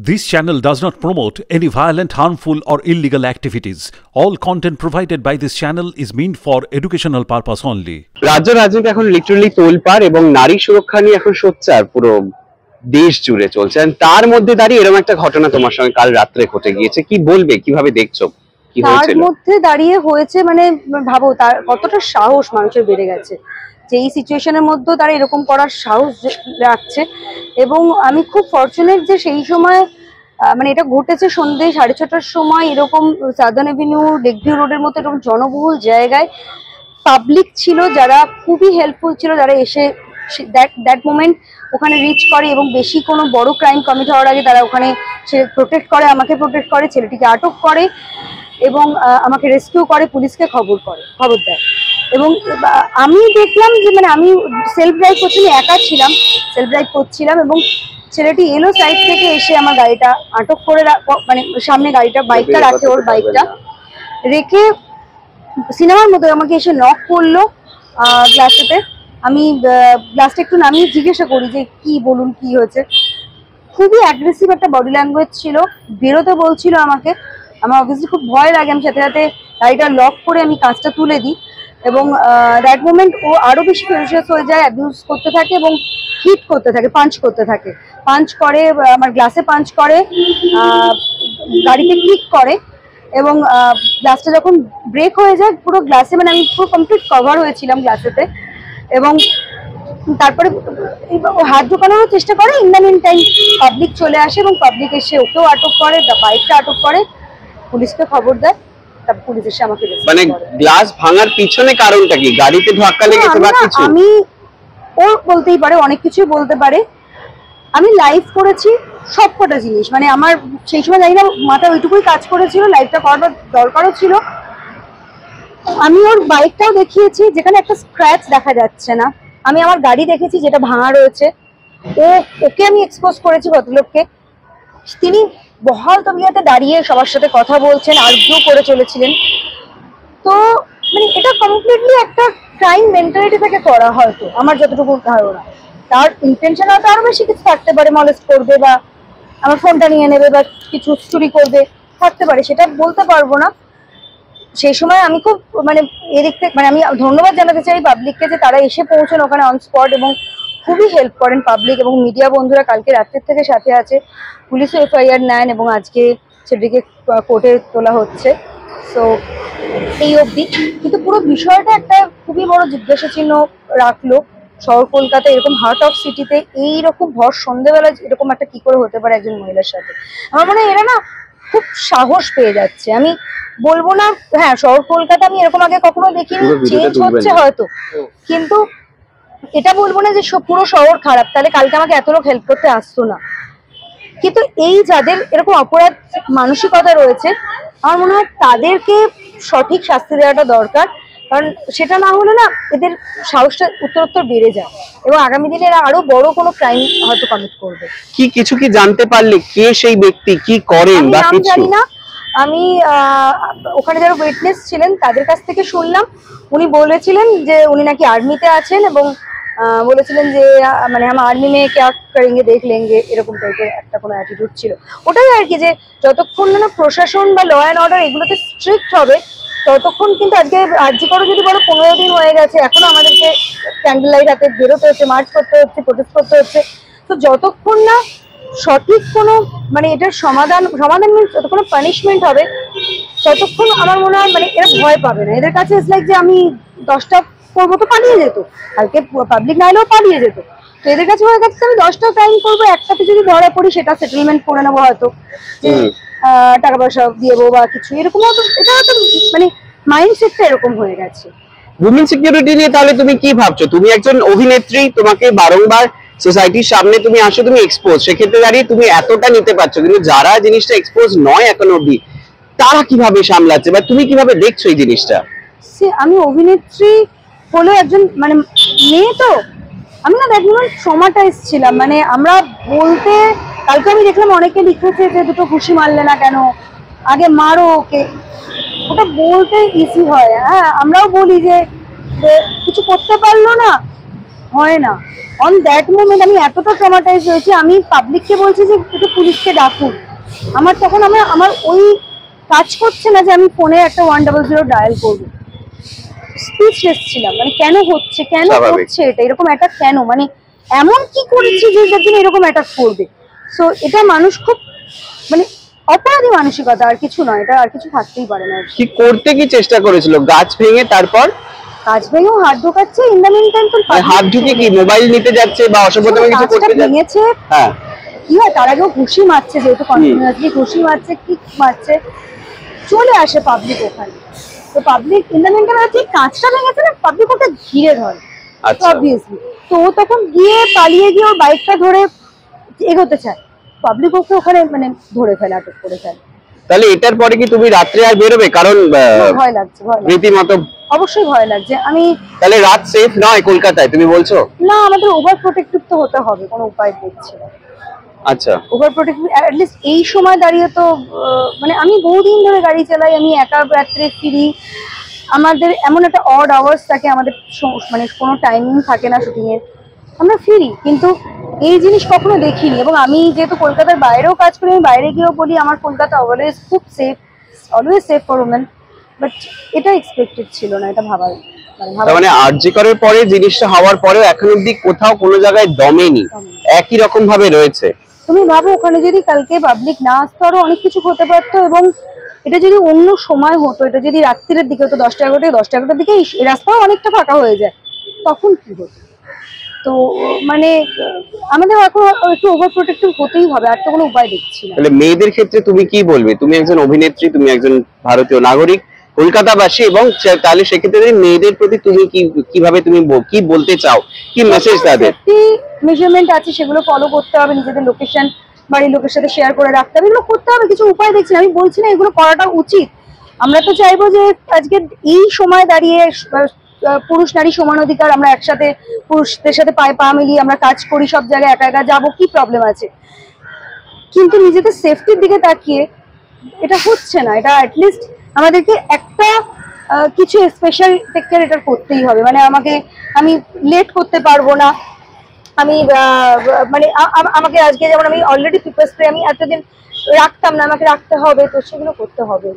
This channel does not promote any violent, harmful, or illegal activities. All content provided by this channel is meant for educational purpose only. রাজ্য রাজনীতি এখন literally তোলপাড় এবং নারী সুরক্ষা নিয়ে এখন সোচ্চার পুরো দেশ জুড়ে চলছে। তার মধ্যে দাঁড়িয়ে এরকম একটা ঘটনা তোমার সঙ্গে কাল রাত্রে ঘটে গিয়েছে, কি বলবে, কিভাবে দেখছো, কি হয়েছিল? তার মধ্যে দাঁড়িয়ে হয়েছে মানে ভাবো তার কতটা সাহস মানুষের বেড়ে গেছে যে এই সিচুয়েশনের মধ্যে তারা এরকম করার সাহস রাখছে। এবং আমি খুব ফরচুনেট যে সেই সময় মানে এটা ঘটেছে সন্ধ্যে 6:30টার সময়, এরকম সাদার্ন এভিনিউ লেকভিউ রোডের মতো এরকম জনবহুল জায়গায় পাবলিক ছিল যারা খুবই হেল্পফুল ছিল, যারা এসে দ্যাট মোমেন্ট ওখানে রিচ করে এবং বেশি কোনো বড় ক্রাইম কমিট হওয়ার আগে তারা ওখানে সে প্রোটেক্ট করে, আমাকে প্রোটেক্ট করে, ছেলেটিকে আটক করে এবং আমাকে রেস্কিউ করে, পুলিশকে খবর দেয়। এবং আমি দেখলাম যে মানে আমি সেলফ ড্রাইভ করছিলাম, একা ছিলাম, সেলফ ড্রাইভ করছিলাম এবং ছেলেটি এলো সাইড থেকে এসে আমার গাড়িটা আটক করে, মানে সামনে গাড়িটা বাইকটা রাখে, ওর বাইকটা রেখে সিনেমার মতো আমাকে এসে নক করলো গ্লাসেতে। আমি গ্লাসটা একটু নামিয়ে জিজ্ঞাসা করি যে কি বলুন কি হয়েছে। খুবই অ্যাগ্রেসিভ একটা বডি ল্যাঙ্গুয়েজ ছিল, বেরোতে বলছিল আমাকে। আমার অবভিয়াসলি খুব ভয় লাগে, আমি সাথে সাথে গাড়িটা লক করে আমি কাঁচটা তুলে দিই এবং দ্যাট মোমেন্ট ও আরো বেশি ফেরিশিয়াস হয়ে যায়, অ্যাবিউজ করতে থাকে এবং হিট করতে থাকে, পাঞ্চ করতে থাকে, পাঞ্চ করে, আমার গ্লাসে পাঞ্চ করে, গাড়িতে কিক করে এবং গ্লাসটা যখন ব্রেক হয়ে যায় পুরো গ্লাসে, মানে আমি পুরো কমপ্লিট কভার হয়েছিলাম গ্লাসেতে। এবং তারপরে হাত ঢোকানোর চেষ্টা করে, in the mean time public চলে আসে এবং পাবলিক এসে ওকেও আটক করে, বাইকটা আটক করে, পুলিশকে খবর দেয়, তারপর পুলিশ এসে আমাকে মানে গ্লাস ভাঙার পিছনে কারণটা কি? গাড়িতে ধাক্কা লেগেছে বা কিছু? আমি ও বলতেই পারে, অনেক কিছুই বলতে পারে। আমি লাইভ করেছি সবকটা জিনিস, মানে আমার সেই সময় জানি না মাথা ওইটুকুই কাজ করেছিল, লাইভটা করার দরকারও ছিল। আমি ওর বাইকটাও দেখিয়েছি যেখানে একটা স্ক্র্যাচ দেখা যাচ্ছে না, আমি আমার গাড়ি দেখেছি যেটা ভাঙা রয়েছে, ওকে আমি এক্সপোজ করেছি ভদ্রলোককে। তিনি বহাল তবিয়তে দাঁড়িয়ে সবার সাথে কথা বলছেন, আর্গুও করে চলেছিলেন। তো মানে এটা কমপ্লিটলি একটা ক্রাইম মেন্টালিটি থেকে করা, হয়তো আমার যতটুকু ধারণা। তার ইন্টেনশন হয়তো আরো বেশি কিছু থাকতে পারে, মলেস্ট করবে বা আমার ফোনটা নিয়ে নেবে বা কিছু চুরি করবে, থাকতে পারে, সেটা বলতে পারবো না। সেই সময় আমি খুব মানে এদিক থেকে মানে আমি ধন্যবাদ জানাতে চাই পাবলিককে যে তারা এসে পৌঁছান ওখানে অন স্পট এবং খুবই হেল্প করেন পাবলিক এবং মিডিয়া বন্ধুরা কালকে রাত্রের থেকে সাথে আছে। পুলিশও এফআইআর নেন এবং আজকে সেটিকে কোর্টে তোলা হচ্ছে। সো এই অবধি কিন্তু পুরো বিষয়টা একটা খুবই বড় জিজ্ঞাসা চিহ্ন রাখলো। শহর কলকাতা এরকম হার্ট অফ সিটিতে এইরকম ভর সন্ধ্যেবেলা এরকম একটা কি করে হতে পারে একজন মহিলার সাথে? আমার মনে হয় এরা না খুব সাহস পেয়ে যাচ্ছে। আমি বলবো না, হ্যাঁ শহর কলকাতা আমি এরকম আগে কখনো দেখিনি, চেঞ্জ হচ্ছে হয়তো, কিন্তু এটা বলবো না যে পুরো শহর খারাপ, তাহলে কালকে আমাকে এত লোক হেল্প করতে আসতো না। কিন্তু এই যাদের এরকম অপরাধ মানসিকতা রয়েছে আমার মনে হয় তাদেরকে সঠিক শাস্তি দেওয়াটা দরকার, কারণ সেটা না হলে না এদের সাহসটা উত্তরোত্তর বেড়ে যায় এবং আগামী দিনে এরা আরো বড় কোনো ক্রাইম হয়তো কমিট করবে। কি কিছু কি জানতে পারলে কে সেই ব্যক্তি, কি করেন বা কিছু? জানি না, আমি ওখানে যারা উইটনেস ছিলেন তাদের কাছ থেকে শুনলাম, উনি বলেছিলেন যে উনি নাকি আর্মিতে আছেন এবং বলেছিলেন যে মানে আমার আর্মি মেয়ে কে করেঙ্গে দেখ লেঙ্গে, এরকম টাইপের একটা কোনো অ্যাটিটিউড ছিল। ওটাই আর কি, যে যতক্ষণ না প্রশাসন বা ল অ্যান্ড অর্ডার এগুলোতে স্ট্রিক্ট হবে ততক্ষণ কিন্তু আজকে আর্জি করো যদি বলো 15 দিন হয়ে গেছে, এখনো আমাদেরকে ক্যান্ডেল লাইট হাতে বেরোতে হচ্ছে, মার্চ করতে হচ্ছে, প্রোটেস্ট করতে হচ্ছে। তো যতক্ষণ না সঠিক কোনো মানে এটার সমাধান মিনস যতক্ষণ পানিশমেন্ট হবে ততক্ষণ আমার মনে হয় মানে এরা ভয় পাবে না। এদের কাছে ইটস লাইক যে আমি 10টা করবো তো পালিয়ে যেত, কালকে পাবলিক না এলেও পালিয়ে যেত। তো এদের কাছে হয়ে গেছে আমি 10টা ক্রাইম করবো, একটাতে যদি ধরা পড়ি সেটা সেটেলমেন্ট করে নেবো হয়তো, টাকা পয়সা দিয়ে বা কিছু এরকম। এটা হয়তো মানে মাইন্ডসেটটা এরকম হয়ে গেছে। উইমেন সিকিউরিটি নিয়ে তাহলে তুমি কি ভাবছো? তুমি একজন অভিনেত্রী, তোমাকে বারংবার সোসাইটির সামনে তুমি আসো, তুমি এক্সপোজ, সেক্ষেত্রে দাঁড়িয়ে তুমি এতটা নিতে পারছো, কিন্তু যারা জিনিসটা এক্সপোজ নয় এখন অবধি তারা কিভাবে সামলাচ্ছে বা তুমি কিভাবে দেখছো এই জিনিসটা? আমি অভিনেত্রী হলো একজন মানে মেয়ে, তো আমি না দেখলাম ট্রমাটাইজ ছিলাম। মানে আমরা বলতে কালকে আমি দেখলাম অনেকে লিখেছে যে দুটো খুশি মারলে না কেন, আগে মারো ওকে, ওটা বলতে ইজি হয়। হ্যাঁ আমরাও বলি যে কিছু করতে পারলো না, হয় না। অন দ্যাট মোমেন্ট আমি এতটা ট্রমাটাইজ হয়েছি, আমি পাবলিককে বলছি যে একটু পুলিশকে ডাকুন। আমার তখন আমার ওই কাজ করছে না যে আমি ফোনে একটা 100 ডায়াল করবো। স্পিচলেস ছিলাম, মানে কেন হচ্ছে, কেন হচ্ছে এটা, এরকম অ্যাটাক কেন, মানে এমন কি করেছি যে যার জন্য এরকম অ্যাটাক করবে। সো এটা মানুষ খুব মানে অপরাধী মানসিকতা, আর কিছু নয়, এটা আর কিছু থাকতেই পারে না। কি করতে কি চেষ্টা করেছিল? গাছ ভেঙে তারপর কাজ ভেঙেও হাত ঢোকাচ্ছে, ইন দ্য মিন টাইম তো হাত ঢুকে কি মোবাইল নিতে যাচ্ছে বা অসভ্যতামি কিছু করতে যাচ্ছে? হ্যাঁ, কি হয় তার আগেও ঘুষি মারছে, যেহেতু কন্টিনিউয়াসলি ঘুষি মারছে, কিক মারছে, চলে আসে পাবলিক ওখানে। তো public in the mean time ঠিক কাঁচটা ভেঙেছে না, পাবলিক ওকে ঘিরে ধরে অবভিয়াসলি। তো ও তখন গিয়ে পালিয়ে গিয়ে ওর বাইকটা ধরে এগোতে চায়, পাবলিক ওকে ওখানে মানে ধরে ফেলে, আটক করে ফেলে। তাহলে এটার পরে কি তুমি রাত্রে আর বেরোবে? কারণ ভয় লাগছে, রীতিমতো অবশ্যই ভয় লাগছে। আমি তাহলে রাত সেফ নয় কলকাতায়, তুমি বলছো? না, আমাদের ওভার প্রোটেক্টিভ তো হতে হবে, কোনো উপায় দেখছি না। আচ্ছা, ওভার প্রোটেক্টিভ অ্যাটলিস্ট এই সময় দাঁড়িয়ে তো মানে আমি বহুদিন ধরে গাড়ি চালাই, আমি একা রাত্রে ফিরি, আমাদের এমন একটা অড আওয়ার্স থাকে, আমাদের মানে কোনো টাইমিং থাকে না শুটিং এর, আমরা ফিরি, কিন্তু এই জিনিস কখনো দেখিনি। এবং আমি যেহেতু কলকাতার বাইরেও কাজ করি, আমি বাইরে গিয়েও বলি আমার কলকাতা অলওয়েজ খুব safe, always safe for women, but এটা এক্সপেক্টেড ছিল না, এটা ভাবার মানে আরজি করার পরে জিনিসটা হওয়ার পরেও এখন অব্দি কোথাও কোনো জায়গায় দমেনি, একই রকম ভাবে রয়েছে। তুমি ভাবো ওখানে যদি কালকে পাবলিক না আসতো, আরো অনেক কিছু হতে পারতো। এবং এটা যদি অন্য সময় হতো, এটা যদি রাত্রির দিকে হতো, 10টা-11টার দিকে এই রাস্তাও অনেকটা ফাঁকা হয়ে যায়, তখন কি হতো? তো মানে আমাদের এখন একটু ওভার প্রোটেক্টিভ হতেই হবে, আর তো কোনো উপায় দেখছি না। তাহলে মেয়েদের ক্ষেত্রে তুমি কি বলবে? তুমি একজন অভিনেত্রী, তুমি একজন ভারতীয় নাগরিক, কলকাতাবাসী, এবং তাহলে সেক্ষেত্রে মেয়েদের প্রতি তুমি কিভাবে তুমি কি বলতে চাও, কি মেসেজ তাদের? কি মেজারমেন্ট আছে সেগুলো ফলো করতে হবে, নিজেদের লোকেশন বাড়ির লোকের সাথে শেয়ার করে রাখতে হবে, এগুলো করতে হবে, কিছু উপায় দেখছি না। আমি বলছি না এগুলো করাটা উচিত, আমরা তো চাইবো যে আজকে এই সময় দাঁড়িয়ে পুরুষ নারী সমান অধিকার, আমরা একসাথে পুরুষদের সাথে পায়ে পা মিলিয়ে আমরা কাজ করি, সব জায়গায় একা একা যাবো, কি প্রবলেম আছে? কিন্তু নিজেদের সেফটির দিকে তাকিয়ে এটা হচ্ছে না। এটা অ্যাটলিস্ট আমাদেরকে একটা কিছু স্পেশাল টেক কেয়ার এটা করতেই হবে। মানে আমি লেট করতে পারবো না, আমি মানে আমাকে আজকে যেমন আমি অলরেডি পেপার স্প্রে আমি এতদিন রাখতাম না, আমাকে রাখতে হবে, তো সেগুলো করতে হবে।